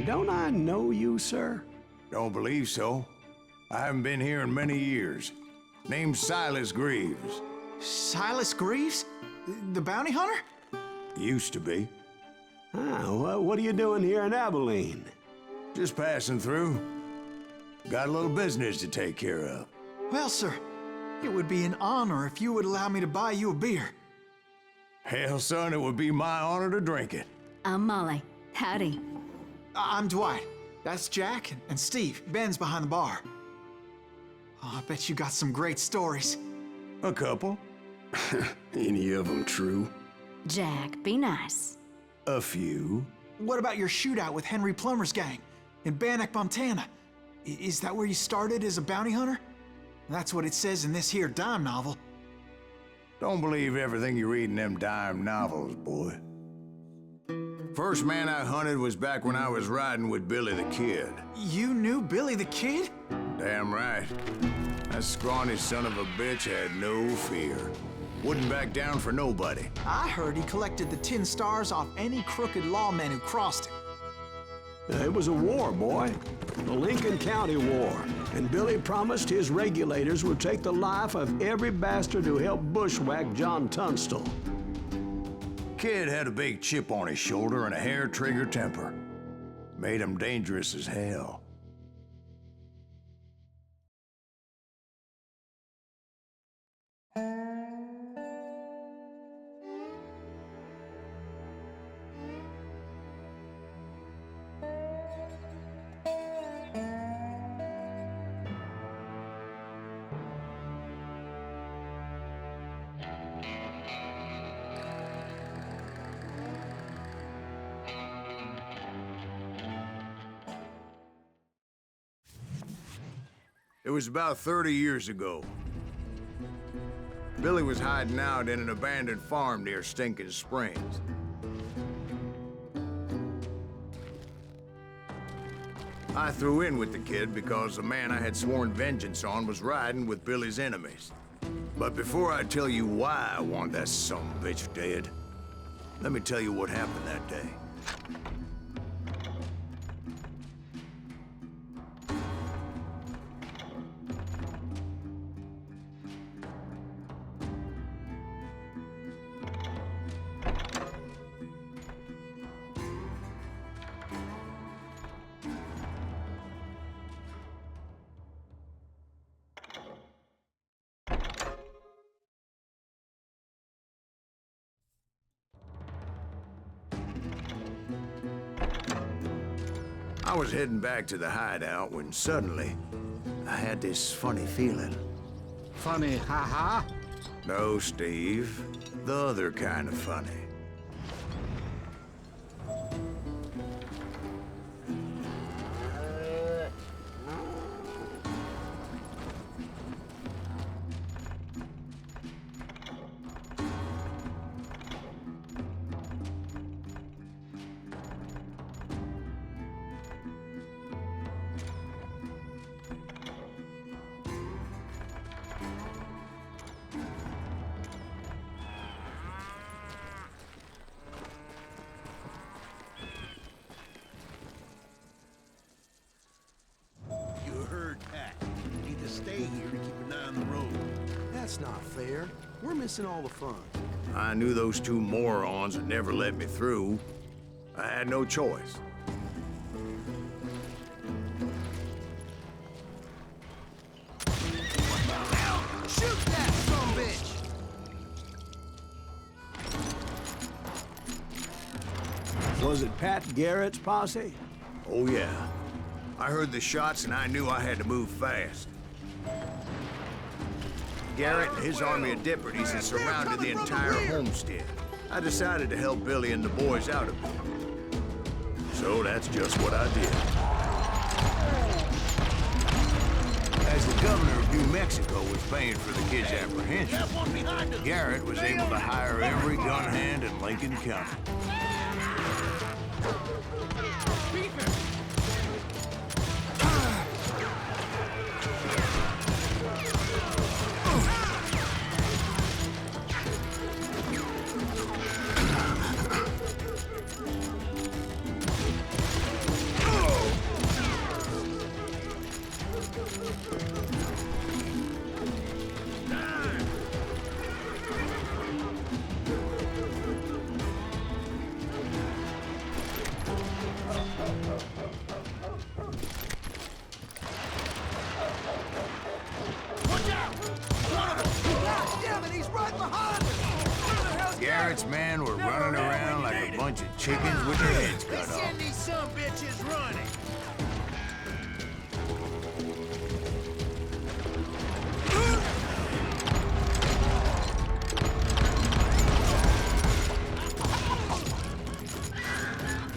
Don't I know you, sir? Don't believe so. I haven't been here in many years. Name's Silas Greaves. Silas Greaves? The bounty hunter? Used to be. Ah, what are you doing here in Abilene? Just passing through. Got a little business to take care of. Well, sir, it would be an honor if you would allow me to buy you a beer. Hell, son, it would be my honor to drink it. I'm Molly. Howdy. I'm Dwight. That's Jack and Steve. Ben's behind the bar. Oh, I bet you got some great stories. A couple. Any of them true? Jack, be nice. A few. What about your shootout with Henry Plummer's gang in Bannock, Montana? Is that where you started as a bounty hunter? That's what it says in this here dime novel. Don't believe everything you read in them dime novels, boy. First man I hunted was back when I was riding with Billy the Kid. You knew Billy the Kid? Damn right. That scrawny son of a bitch had no fear. Wouldn't back down for nobody. I heard he collected the 10 stars off any crooked lawmen who crossed him. It was a war, boy. The Lincoln County War. And Billy promised his regulators would take the life of every bastard who helped bushwhack John Tunstall. Kid had a big chip on his shoulder and a hair-trigger temper. Made him dangerous as hell. It was about 30 years ago. Billy was hiding out in an abandoned farm near Stinking Springs. I threw in with the kid because the man I had sworn vengeance on was riding with Billy's enemies. But before I tell you why I want that son of a bitch dead, let me tell you what happened that day. I was heading back to the hideout when suddenly I had this funny feeling. Funny, ha-ha? No, Steve. The other kind of funny. Stay here to keep an eye on the road. That's not fair. We're missing all the fun. I knew those two morons would never let me through. I had no choice. Shoot that sumbitch! Was it Pat Garrett's posse? Oh yeah. I heard the shots and I knew I had to move fast. Garrett and his army of deputies had surrounded the entire homestead. I decided to help Billy and the boys out a bit. So that's just what I did. As the governor of New Mexico was paying for the kid's apprehension, Garrett was able to hire every gun hand in Lincoln County. Garrett's men were running around like a bunch of chickens with their heads cut off. Send these some bitches running.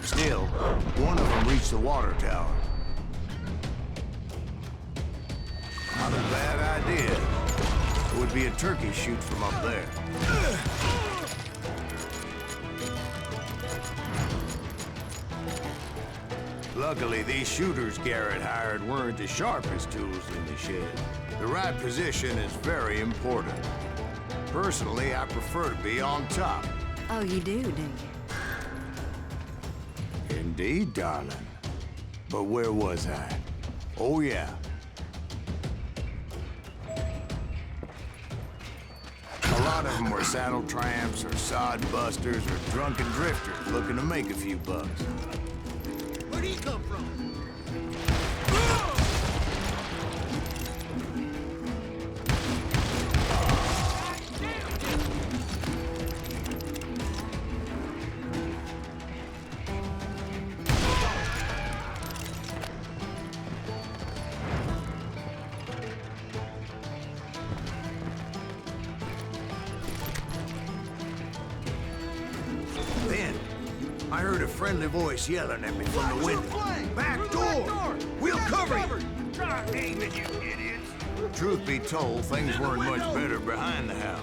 Still, one of them reached the water tower. Not a bad idea. It would be a turkey shoot from up there. Luckily, these shooters Garrett hired weren't the sharpest tools in the shed. The right position is very important. Personally, I prefer to be on top. Oh, you do you? Indeed, darling. But where was I? Oh, yeah. A lot of them were saddle tramps or sod busters or drunken drifters looking to make a few bucks. Where'd he come from? Then, I heard a friendly voice yelling at me from the window. Back door! We'll cover you! Try aiming, you idiots! Truth be told, things weren't much better behind the house.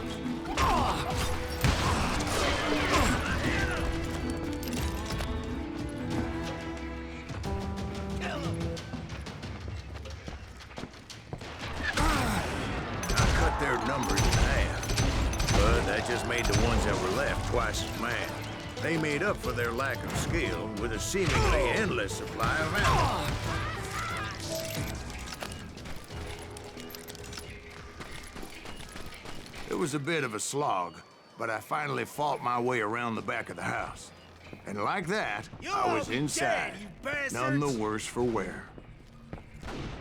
I cut their numbers in half, but that just made the ones that were left twice as mad. They made up for their lack of skill with a seemingly endless supply of ammo. It was a bit of a slog, but I finally fought my way around the back of the house. And like that, I was inside, none the worse for wear.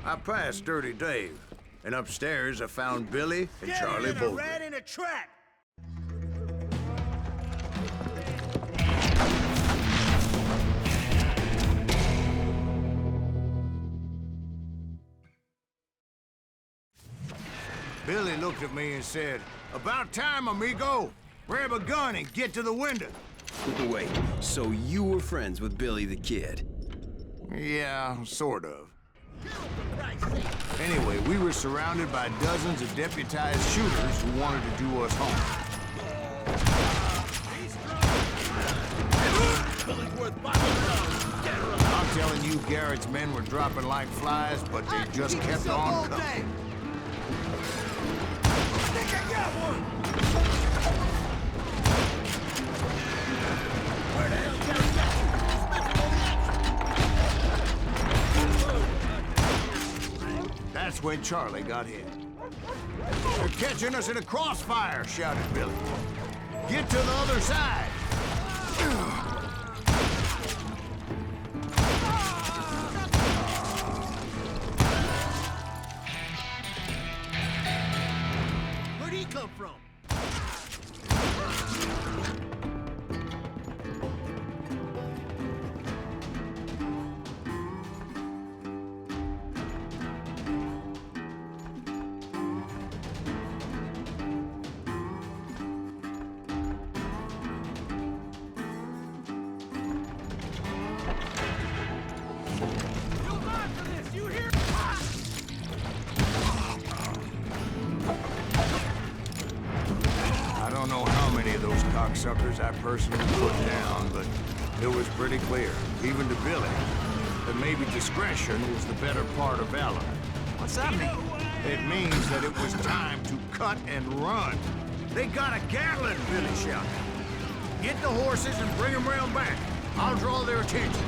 I passed Dirty Dave, and upstairs I found Billy and Charlie both. Rat in a trap! Billy looked at me and said, "About time, amigo. Grab a gun and get to the window." Wait, so you were friends with Billy the Kid? Yeah, sort of. Anyway, we were surrounded by dozens of deputized shooters who wanted to do us harm. I'm telling you, Garrett's men were dropping like flies, but they just kept on coming. That's when Charlie got hit. "They're catching us in a crossfire," shouted Billy. "Get to the other side!" Where'd he come from? I don't know how many of those cocksuckers I personally put down, but it was pretty clear, even to Billy, that maybe discretion was the better part of valor. What's that mean? It means that it was time to cut and run. "They got a Gatling," Billy shouted. "Get the horses and bring them round back. I'll draw their attention."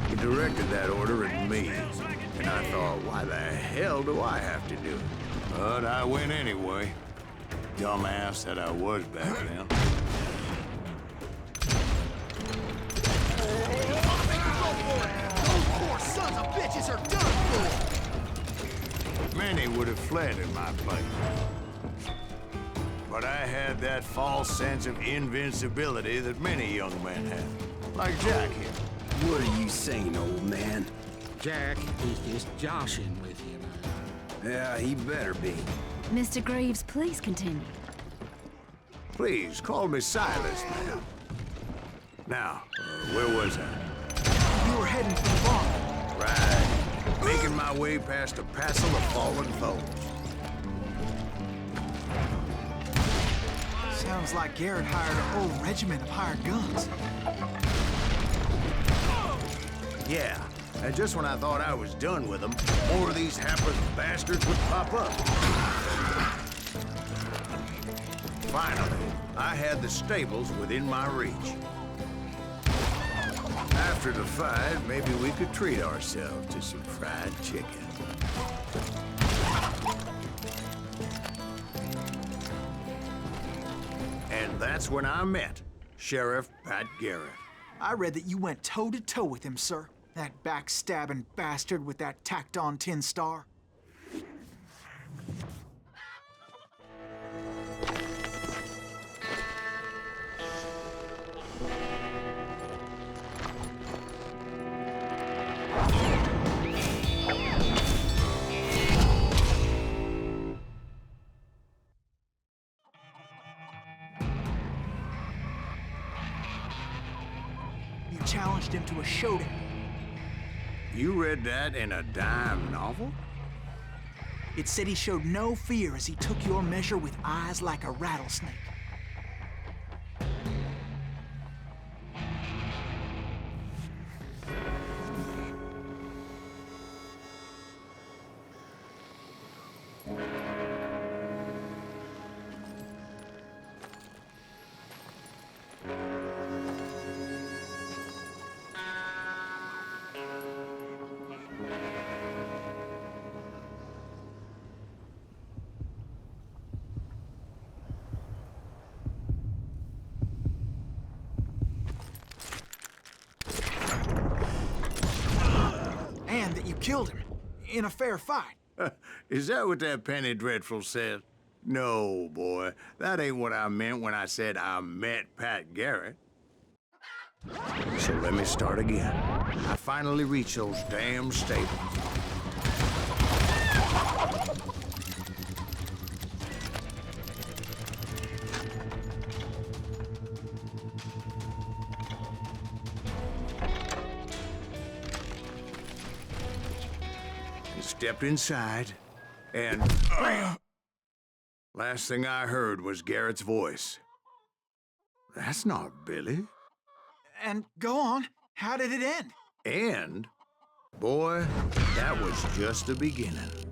He directed that order at me, and I thought, why the hell do I have to do it? But I went anyway. Dumbass that I was back then. Those poor sons of bitches are done for! Many would have fled in my place. But I had that false sense of invincibility that many young men have. Like Jack here. What are you saying, old man? Jack is just joshing with you now. Yeah, he better be. Mr. Greaves, please continue. Please, call me Silas, ma'am. Now, where was I? You were heading for the barn. Right. Making my way past a passel of fallen foes. Sounds like Garrett hired a whole regiment of hired guns. Yeah, and just when I thought I was done with them, more of these hapless bastards would pop up. Finally, I had the stables within my reach. After the fight, maybe we could treat ourselves to some fried chicken. And that's when I met Sheriff Pat Garrett. I read that you went toe-to-toe with him, sir. That backstabbing bastard with that tacked-on tin star. You challenged him to a showdown. You read that in a dime novel? It said he showed no fear as he took your measure with eyes like a rattlesnake. And that you killed him in a fair fight. Is that what that penny dreadful said? No, boy. That ain't what I meant when I said I met Pat Garrett. So let me start again. I finally reached those damn stables. Stepped inside, and last thing I heard was Garrett's voice. That's not Billy. And go on, how did it end? And, boy, that was just the beginning.